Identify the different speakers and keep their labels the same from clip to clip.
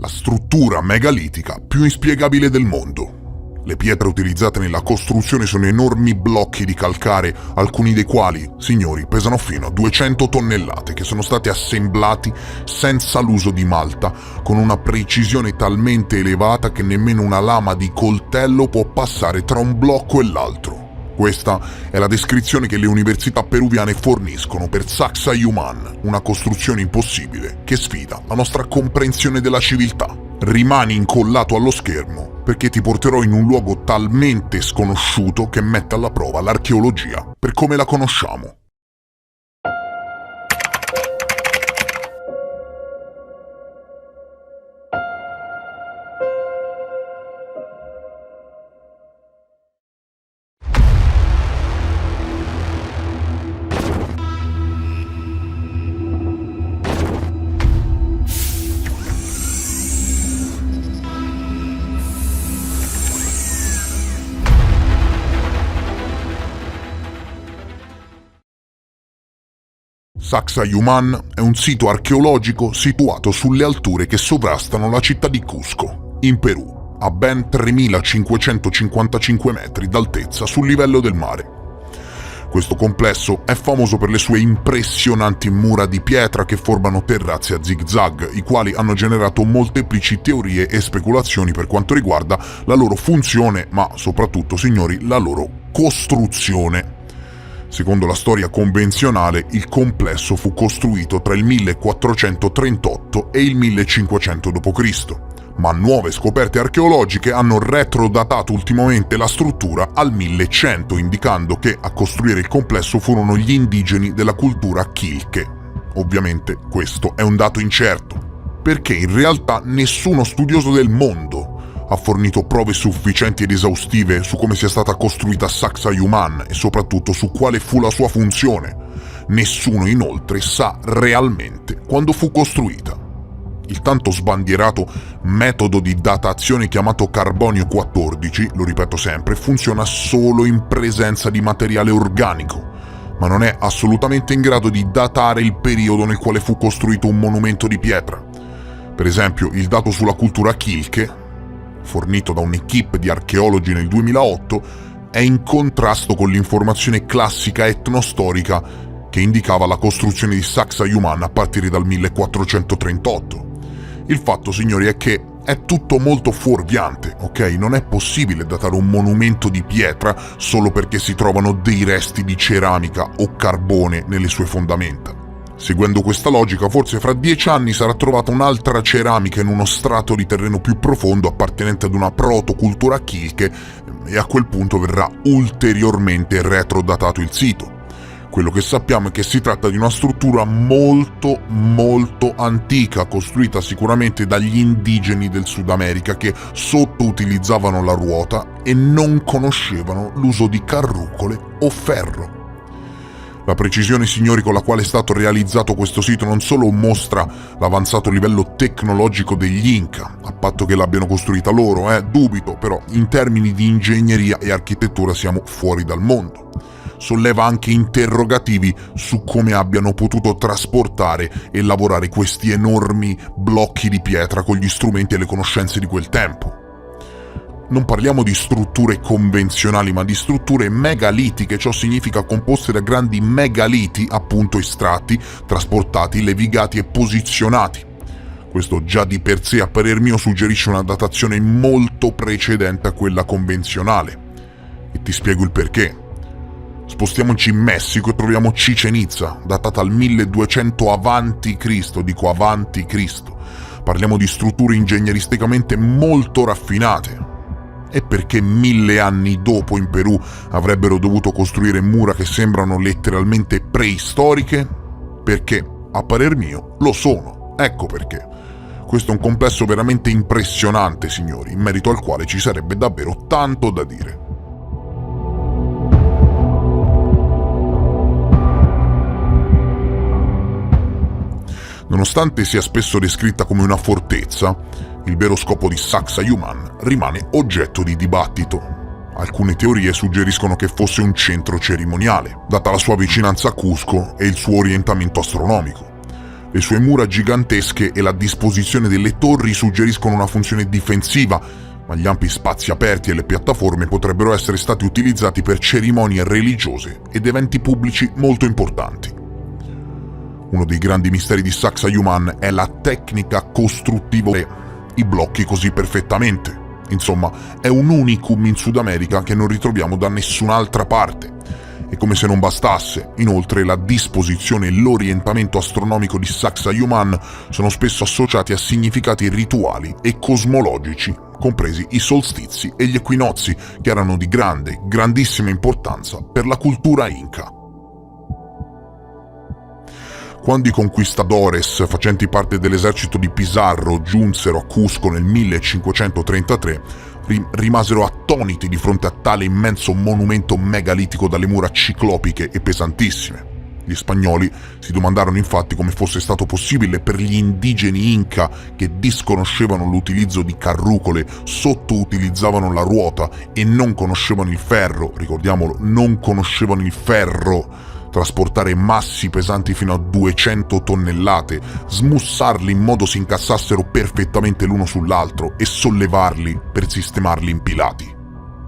Speaker 1: la struttura megalitica più inspiegabile del mondo. Le pietre utilizzate nella costruzione sono enormi blocchi di calcare, alcuni dei quali, signori, pesano fino a 200 tonnellate, che sono stati assemblati senza l'uso di malta, con una precisione talmente elevata che nemmeno una lama di coltello può passare tra un blocco e l'altro. Questa è la descrizione che le università peruviane forniscono per Sacsayhuaman, una costruzione impossibile che sfida la nostra comprensione della civiltà. Rimani incollato allo schermo perché ti porterò in un luogo talmente sconosciuto che mette alla prova l'archeologia per come la conosciamo. Sacsayhuaman è un sito archeologico situato sulle alture che sovrastano la città di Cusco, in Perù, a ben 3.555 metri d'altezza sul livello del mare. Questo complesso è famoso per le sue impressionanti mura di pietra che formano terrazzi a zigzag, i quali hanno generato molteplici teorie e speculazioni per quanto riguarda la loro funzione, ma soprattutto, signori, la loro costruzione. Secondo la storia convenzionale, il complesso fu costruito tra il 1438 e il 1500 d.C., ma nuove scoperte archeologiche hanno retrodatato ultimamente la struttura al 1100, indicando che a costruire il complesso furono gli indigeni della cultura Quilche. Ovviamente questo è un dato incerto, perché in realtà nessuno studioso del mondo ha fornito prove sufficienti ed esaustive su come sia stata costruita Sacsayhuaman e soprattutto su quale fu la sua funzione. Nessuno inoltre sa realmente quando fu costruita. Il tanto sbandierato metodo di datazione chiamato carbonio 14, lo ripeto sempre, funziona solo in presenza di materiale organico, ma non è assolutamente in grado di datare il periodo nel quale fu costruito un monumento di pietra. Per esempio, il dato sulla cultura Quilche, fornito da un'equipe di archeologi nel 2008, è in contrasto con l'informazione classica etnostorica che indicava la costruzione di Sacsayhuaman a partire dal 1438. Il fatto, signori, è che è tutto molto fuorviante, ok? Non è possibile datare un monumento di pietra solo perché si trovano dei resti di ceramica o carbone nelle sue fondamenta. Seguendo questa logica, forse fra 10 anni sarà trovata un'altra ceramica in uno strato di terreno più profondo appartenente ad una protocultura Quilche e a quel punto verrà ulteriormente retrodatato il sito. Quello che sappiamo è che si tratta di una struttura molto antica, costruita sicuramente dagli indigeni del Sud America che sottoutilizzavano la ruota e non conoscevano l'uso di carrucole o ferro. La precisione, signori, con la quale è stato realizzato questo sito non solo mostra l'avanzato livello tecnologico degli Inca, a patto che l'abbiano costruita loro, dubito, però in termini di ingegneria e architettura siamo fuori dal mondo. Solleva anche interrogativi su come abbiano potuto trasportare e lavorare questi enormi blocchi di pietra con gli strumenti e le conoscenze di quel tempo. Non parliamo di strutture convenzionali, ma di strutture megalitiche, ciò significa composte da grandi megaliti, appunto estratti, trasportati, levigati e posizionati. Questo già di per sé, a parer mio, suggerisce una datazione molto precedente a quella convenzionale. E ti spiego il perché. Spostiamoci in Messico e troviamo Chichen Itza, datata al 1200 a.C., dico avanti Cristo. Parliamo di strutture ingegneristicamente molto raffinate. E perché 1000 anni dopo in Perù avrebbero dovuto costruire mura che sembrano letteralmente preistoriche? Perché, a parer mio, lo sono. Ecco perché. Questo è un complesso veramente impressionante, signori, in merito al quale ci sarebbe davvero tanto da dire. Nonostante sia spesso descritta come una fortezza, il vero scopo di Sacsayhuaman rimane oggetto di dibattito. Alcune teorie suggeriscono che fosse un centro cerimoniale, data la sua vicinanza a Cusco e il suo orientamento astronomico. Le sue mura gigantesche e la disposizione delle torri suggeriscono una funzione difensiva, ma gli ampi spazi aperti e le piattaforme potrebbero essere stati utilizzati per cerimonie religiose ed eventi pubblici molto importanti. Uno dei grandi misteri di Sacsayhuaman è la tecnica costruttiva, i blocchi così perfettamente. Insomma, è un unicum in Sud America che non ritroviamo da nessun'altra parte. E come se non bastasse, inoltre la disposizione e l'orientamento astronomico di Sacsayhuaman sono spesso associati a significati rituali e cosmologici, compresi i solstizi e gli equinozi, che erano di grandissima importanza per la cultura inca. Quando i conquistadores, facenti parte dell'esercito di Pizarro, giunsero a Cusco nel 1533, rimasero attoniti di fronte a tale immenso monumento megalitico dalle mura ciclopiche e pesantissime. Gli spagnoli si domandarono infatti come fosse stato possibile per gli indigeni Inca, che disconoscevano l'utilizzo di carrucole, sottoutilizzavano la ruota e non conoscevano il ferro, ricordiamolo, non conoscevano il ferro, trasportare massi pesanti fino a 200 tonnellate, smussarli in modo si incassassero perfettamente l'uno sull'altro e sollevarli per sistemarli impilati.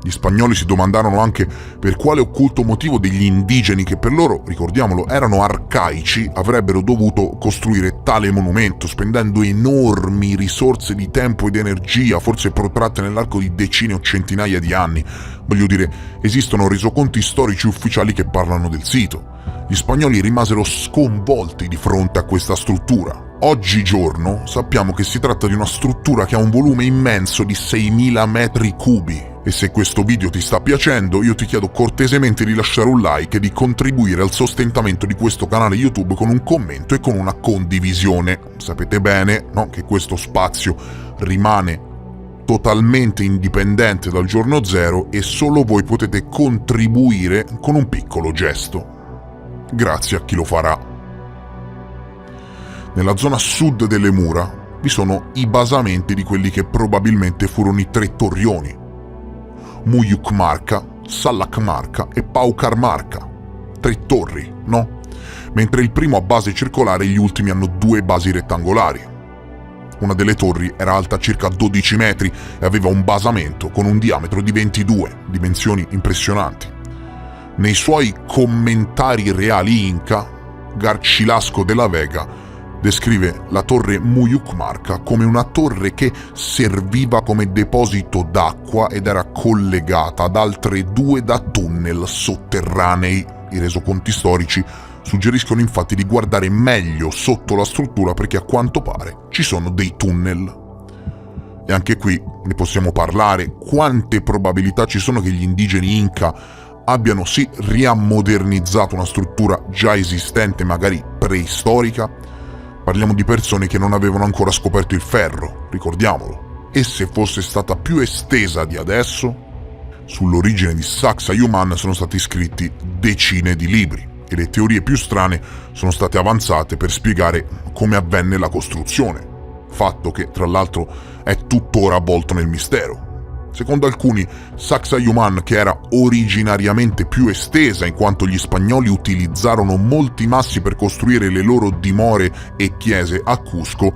Speaker 1: Gli spagnoli si domandarono anche per quale occulto motivo degli indigeni, che per loro, ricordiamolo, erano arcaici, avrebbero dovuto costruire tale monumento, spendendo enormi risorse di tempo ed energia, forse protratte nell'arco di decine o centinaia di anni. Voglio dire, esistono resoconti storici ufficiali che parlano del sito. Gli spagnoli rimasero sconvolti di fronte a questa struttura. Oggigiorno sappiamo che si tratta di una struttura che ha un volume immenso di 6.000 metri cubi. E se questo video ti sta piacendo, io ti chiedo cortesemente di lasciare un like e di contribuire al sostentamento di questo canale YouTube con un commento e con una condivisione. Sapete bene, no, che questo spazio rimane totalmente indipendente dal giorno zero e solo voi potete contribuire con un piccolo gesto. Grazie a chi lo farà. Nella zona sud delle mura vi sono i basamenti di quelli che probabilmente furono i tre torrioni: Muyukmarca, Salakmarca e Paucarmarca. Tre torri, no? Mentre il primo ha base circolare e gli ultimi hanno due basi rettangolari. Una delle torri era alta circa 12 metri e aveva un basamento con un diametro di 22, dimensioni impressionanti. Nei suoi commentari reali Inca, Garcilasco de la Vega descrive la torre Muyukmarca come una torre che serviva come deposito d'acqua ed era collegata ad altre due da tunnel sotterranei. I resoconti storici suggeriscono infatti di guardare meglio sotto la struttura perché a quanto pare ci sono dei tunnel. E anche qui ne possiamo parlare. Quante probabilità ci sono che gli indigeni Inca abbiano sì riammodernizzato una struttura già esistente, magari preistorica? Parliamo di persone che non avevano ancora scoperto il ferro, ricordiamolo. E se fosse stata più estesa di adesso? Sull'origine di Sacsayhuaman sono stati scritti decine di libri e le teorie più strane sono state avanzate per spiegare come avvenne la costruzione, fatto che tra l'altro è tuttora avvolto nel mistero. Secondo alcuni, Sacsayhuaman, che era originariamente più estesa in quanto gli spagnoli utilizzarono molti massi per costruire le loro dimore e chiese a Cusco,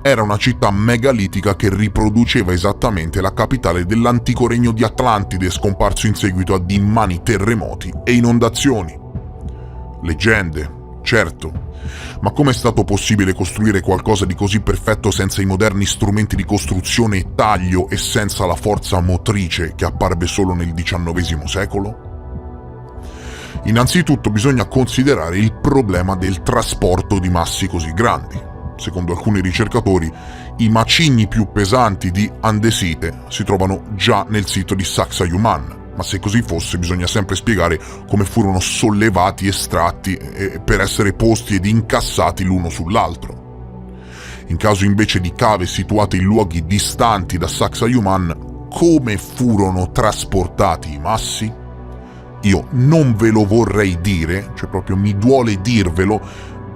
Speaker 1: era una città megalitica che riproduceva esattamente la capitale dell'antico regno di Atlantide, scomparso in seguito ad immani terremoti e inondazioni. Leggende, certo, ma come è stato possibile costruire qualcosa di così perfetto senza i moderni strumenti di costruzione e taglio e senza la forza motrice che apparve solo nel XIX secolo? Innanzitutto bisogna considerare il problema del trasporto di massi così grandi. Secondo alcuni ricercatori, i macigni più pesanti di andesite si trovano già nel sito di Sacsayhuaman, ma se così fosse bisogna sempre spiegare come furono sollevati, estratti per essere posti ed incassati l'uno sull'altro. In caso invece di cave situate in luoghi distanti da Sacsayhuaman, come furono trasportati i massi? Io non ve lo vorrei dire, cioè proprio mi duole dirvelo,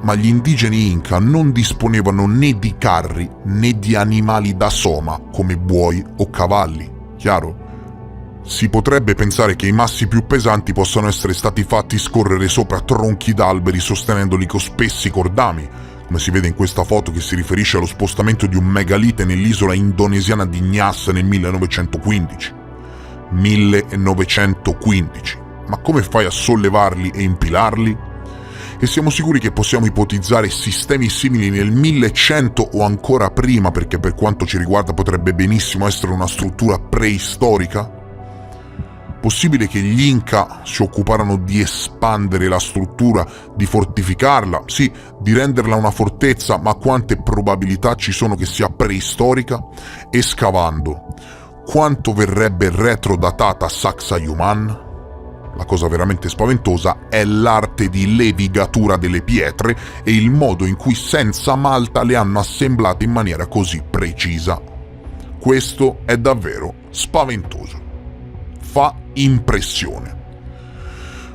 Speaker 1: ma gli indigeni Inca non disponevano né di carri né di animali da soma come buoi o cavalli, chiaro? Si potrebbe pensare che i massi più pesanti possano essere stati fatti scorrere sopra tronchi d'alberi sostenendoli con spessi cordami, come si vede in questa foto che si riferisce allo spostamento di un megalite nell'isola indonesiana di Nias nel 1915. 1915. Ma come fai a sollevarli e impilarli? E siamo sicuri che possiamo ipotizzare sistemi simili nel 1100 o ancora prima, perché per quanto ci riguarda potrebbe benissimo essere una struttura preistorica? Possibile che gli Inca si occuparono di espandere la struttura, di fortificarla, sì, di renderla una fortezza, ma quante probabilità ci sono che sia preistorica? E scavando, quanto verrebbe retrodatata Sacsayhuaman? La cosa veramente spaventosa è l'arte di levigatura delle pietre e il modo in cui senza malta le hanno assemblate in maniera così precisa. Questo è davvero spaventoso. Fa impressione.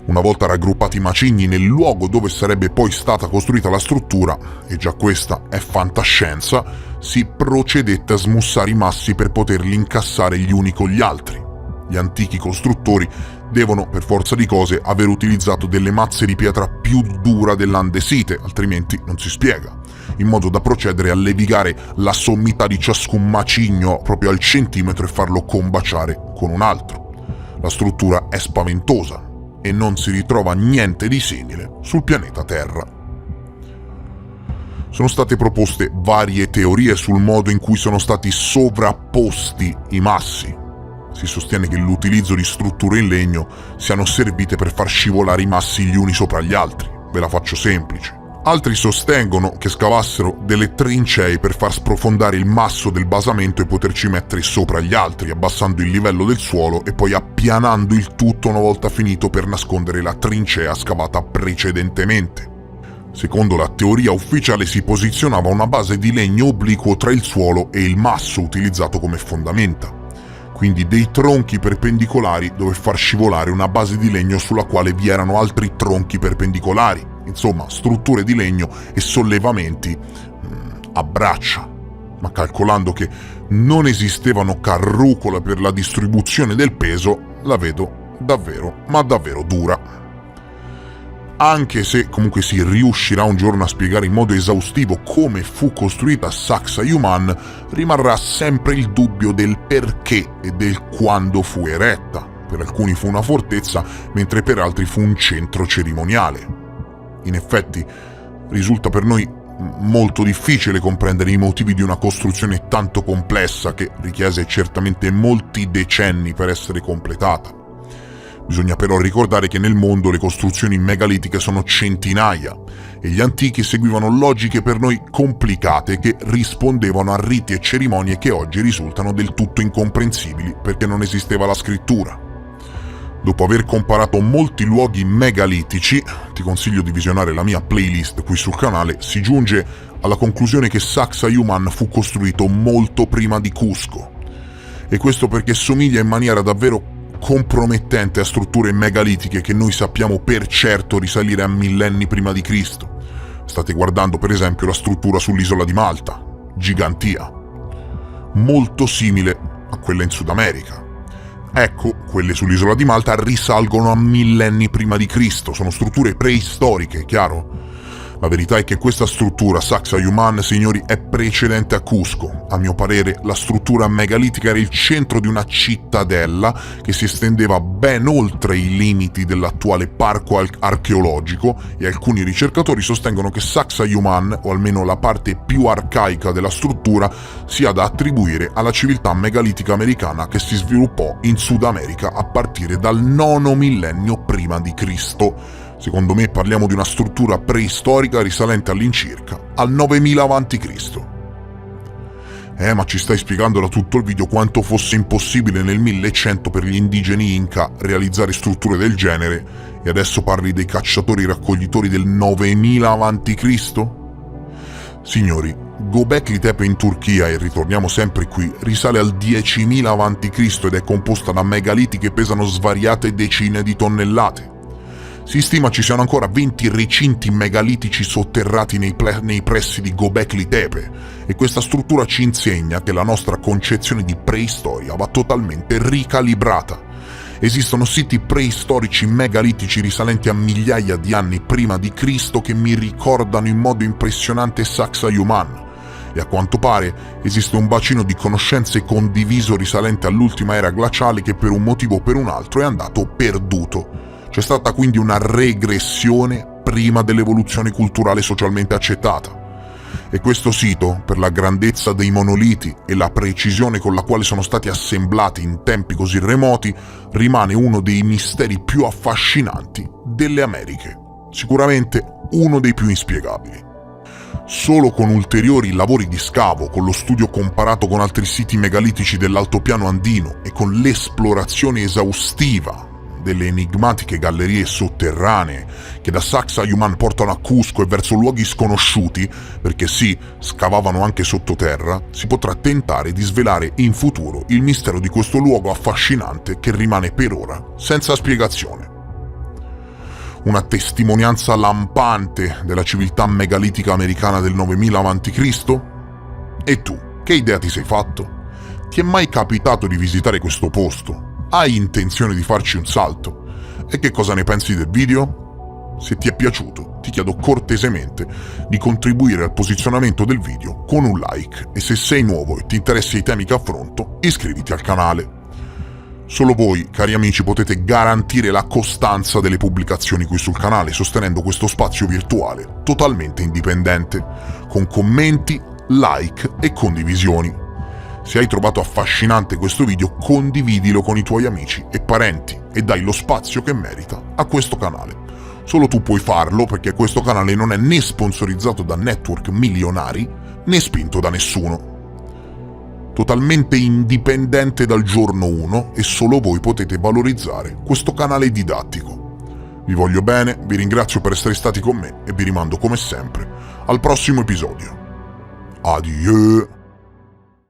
Speaker 1: Una volta raggruppati i macigni nel luogo dove sarebbe poi stata costruita la struttura, e già questa è fantascienza, si procedette a smussare i massi per poterli incassare gli uni con gli altri. Gli antichi costruttori devono, per forza di cose, aver utilizzato delle mazze di pietra più dura dell'andesite, altrimenti non si spiega, in modo da procedere a levigare la sommità di ciascun macigno proprio al centimetro e farlo combaciare con un altro. La struttura è spaventosa e non si ritrova niente di simile sul pianeta Terra. Sono state proposte varie teorie sul modo in cui sono stati sovrapposti i massi. Si sostiene che l'utilizzo di strutture in legno siano servite per far scivolare i massi gli uni sopra gli altri. Ve la faccio semplice. Altri sostengono che scavassero delle trincee per far sprofondare il masso del basamento e poterci mettere sopra gli altri, abbassando il livello del suolo e poi appianando il tutto una volta finito per nascondere la trincea scavata precedentemente. Secondo la teoria ufficiale si posizionava una base di legno obliquo tra il suolo e il masso utilizzato come fondamenta. Quindi dei tronchi perpendicolari dove far scivolare una base di legno sulla quale vi erano altri tronchi perpendicolari. Insomma, strutture di legno e sollevamenti a braccia. Ma calcolando che non esistevano carrucole per la distribuzione del peso, la vedo davvero, ma davvero dura. Anche se comunque si riuscirà un giorno a spiegare in modo esaustivo come fu costruita Sacsayhuaman, rimarrà sempre il dubbio del perché e del quando fu eretta. Per alcuni fu una fortezza, mentre per altri fu un centro cerimoniale. In effetti, risulta per noi molto difficile comprendere i motivi di una costruzione tanto complessa che richiese certamente molti decenni per essere completata. Bisogna però ricordare che nel mondo le costruzioni megalitiche sono centinaia e gli antichi seguivano logiche per noi complicate che rispondevano a riti e cerimonie che oggi risultano del tutto incomprensibili perché non esisteva la scrittura. Dopo aver comparato molti luoghi megalitici, ti consiglio di visionare la mia playlist qui sul canale, si giunge alla conclusione che Sacsayhuaman fu costruito molto prima di Cusco. E questo perché somiglia in maniera davvero compromettente a strutture megalitiche che noi sappiamo per certo risalire a millenni prima di Cristo. State guardando per esempio la struttura sull'isola di Malta, Gigantia, molto simile a quella in Sud America. Ecco, quelle sull'isola di Malta risalgono a millenni prima di Cristo, sono strutture preistoriche, chiaro? La verità è che questa struttura, Sacsayhuaman, signori, è precedente a Cusco. A mio parere, la struttura megalitica era il centro di una cittadella che si estendeva ben oltre i limiti dell'attuale parco archeologico e alcuni ricercatori sostengono che Sacsayhuaman, o almeno la parte più arcaica della struttura, sia da attribuire alla civiltà megalitica americana che si sviluppò in Sud America a partire dal IX millennio prima di Cristo. Secondo me parliamo di una struttura preistorica risalente all'incirca al 9000 a.C. Ma ci stai spiegando da tutto il video quanto fosse impossibile nel 1100 per gli indigeni Inca realizzare strutture del genere e adesso parli dei cacciatori-raccoglitori del 9000 a.C.? Signori, Göbekli Tepe in Turchia, e ritorniamo sempre qui, risale al 10.000 a.C. ed è composta da megaliti che pesano svariate decine di tonnellate. Si stima ci siano ancora 20 recinti megalitici sotterrati nei pressi di Göbekli Tepe e questa struttura ci insegna che la nostra concezione di preistoria va totalmente ricalibrata Esistono siti preistorici megalitici risalenti a migliaia di anni prima di Cristo che mi ricordano in modo impressionante Sacsayhuaman. E a quanto pare esiste un bacino di conoscenze condiviso risalente all'ultima era glaciale che per un motivo o per un altro è andato perduto. C'è stata quindi una regressione prima dell'evoluzione culturale socialmente accettata. E questo sito, per la grandezza dei monoliti e la precisione con la quale sono stati assemblati in tempi così remoti, rimane uno dei misteri più affascinanti delle Americhe. Sicuramente uno dei più inspiegabili. Solo con ulteriori lavori di scavo, con lo studio comparato con altri siti megalitici dell'altopiano andino e con l'esplorazione esaustiva delle enigmatiche gallerie sotterranee che da Sacsayhuaman portano a Cusco e verso luoghi sconosciuti, perché sì, scavavano anche sottoterra, si potrà tentare di svelare in futuro il mistero di questo luogo affascinante che rimane per ora senza spiegazione. Una testimonianza lampante della civiltà megalitica americana del 9000 a.C.? E tu, che idea ti sei fatto? Ti è mai capitato di visitare questo posto? Hai intenzione di farci un salto? E che cosa ne pensi del video? Se ti è piaciuto, ti chiedo cortesemente di contribuire al posizionamento del video con un like e se sei nuovo e ti interessano i temi che affronto, iscriviti al canale. Solo voi, cari amici, potete garantire la costanza delle pubblicazioni qui sul canale sostenendo questo spazio virtuale totalmente indipendente, con commenti, like e condivisioni. Se hai trovato affascinante questo video, condividilo con i tuoi amici e parenti e dai lo spazio che merita a questo canale. Solo tu puoi farlo perché questo canale non è né sponsorizzato da network milionari né spinto da nessuno. Totalmente indipendente dal giorno 1 e solo voi potete valorizzare questo canale didattico. Vi voglio bene, vi ringrazio per essere stati con me e vi rimando come sempre al prossimo episodio. Adieu!